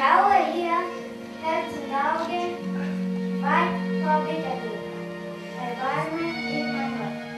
travel idea helps navigate my topic at environment in my life.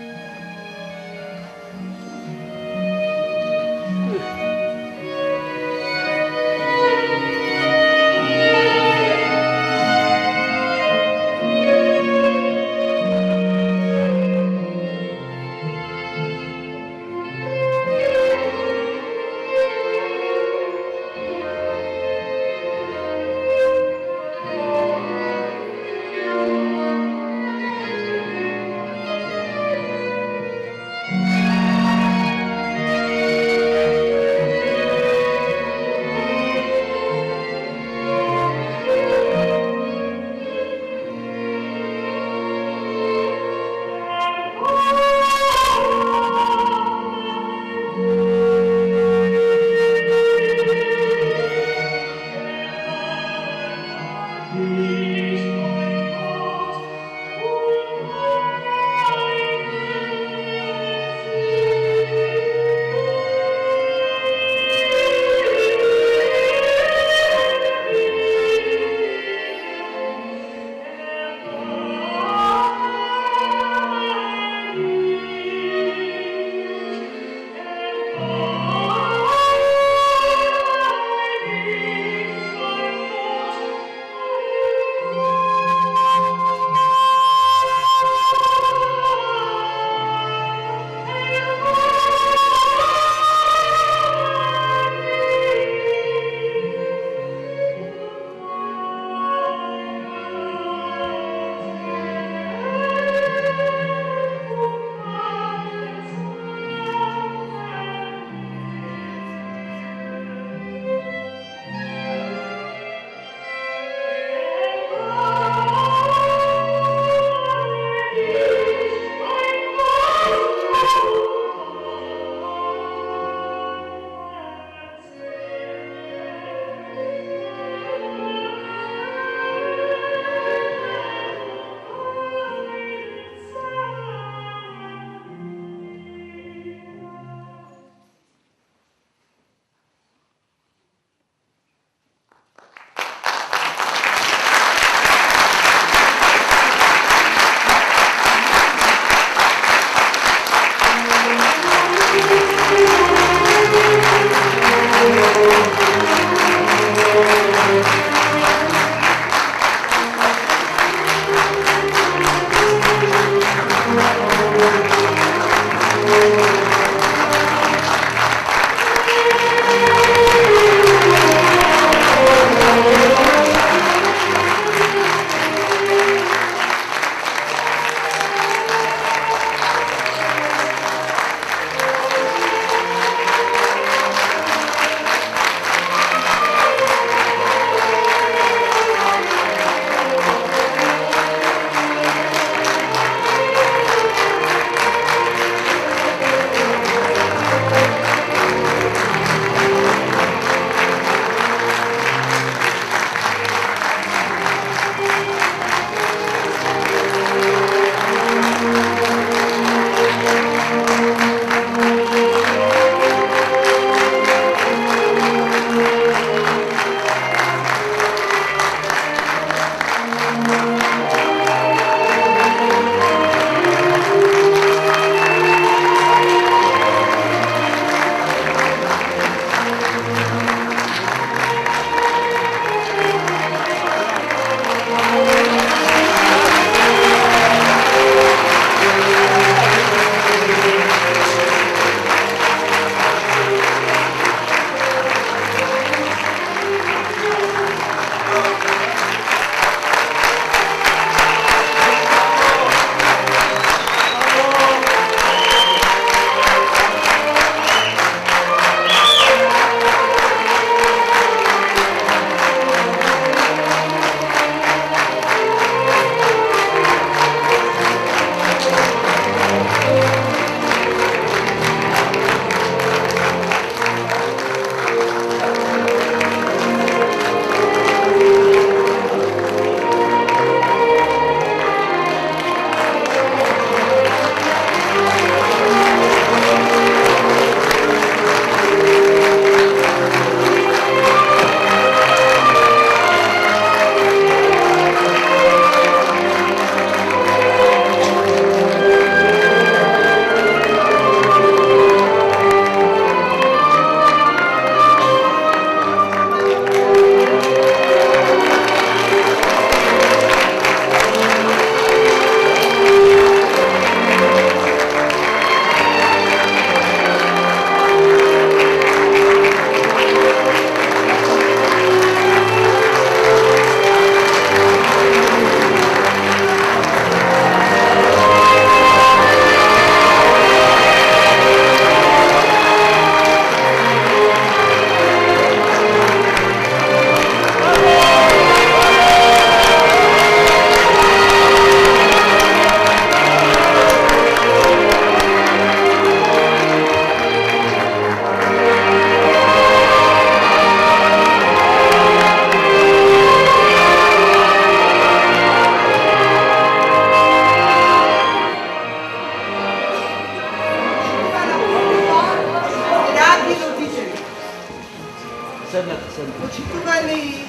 Почитувани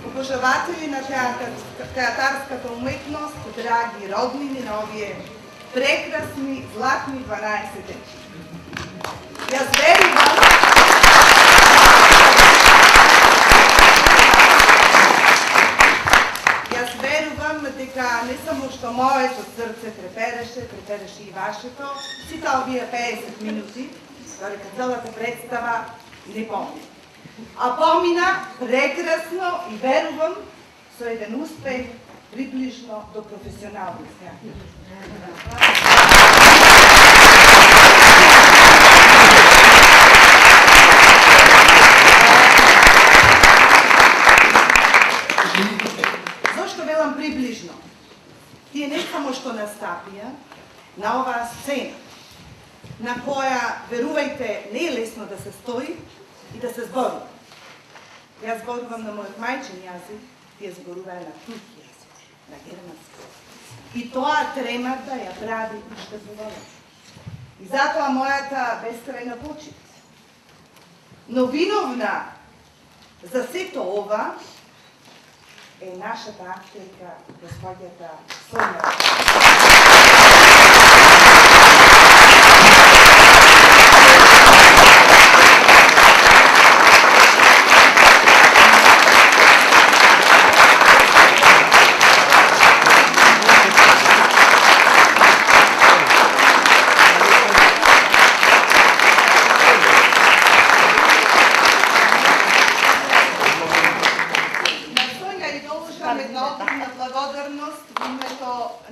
обожаватели на театарската уметност, драги роднини на овие прекрасни, златни 12 дечи. Јас верувам дека не само што моето срце трепереше и вашето, сите овие 50 минути, дека целата представа не помни. А помина прекрасно и верувам со еден успех приближно до професионалност. Зошто велам приближно? Тие не само што настапија на оваа сцена, на која, верувајте, не е лесно да се стои и да се зборува. Јас зборувам на мојот мајчин јазик, тие зборуваа на турски јазик, на германски. И тоа тремата ја прави уште. И затоа мојата бескрајна почит. Но виновна за сето ова е нашата актерка, господјата Соња.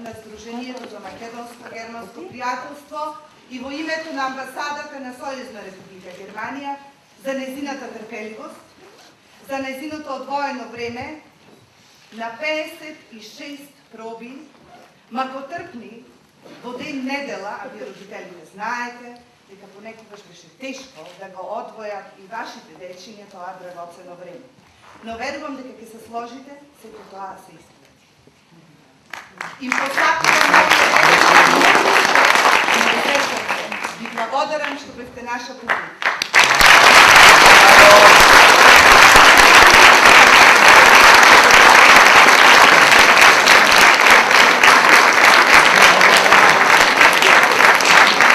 На Сдруженијето за македонско-германско пријателство и во името на амбасадата на Сојузна република Германија за незината трпеливост, за незиното одвоено време на 56 проби, макотрпни во ден недела, а вие родителите знаете, дека понекогаш беше тешко да го одвојат и вашите дечиња тоа драгоцено време. Но верувам дека ќе се сложите, сето тоа се испрати. Им посакувам ви благодарам што бевте наша публика.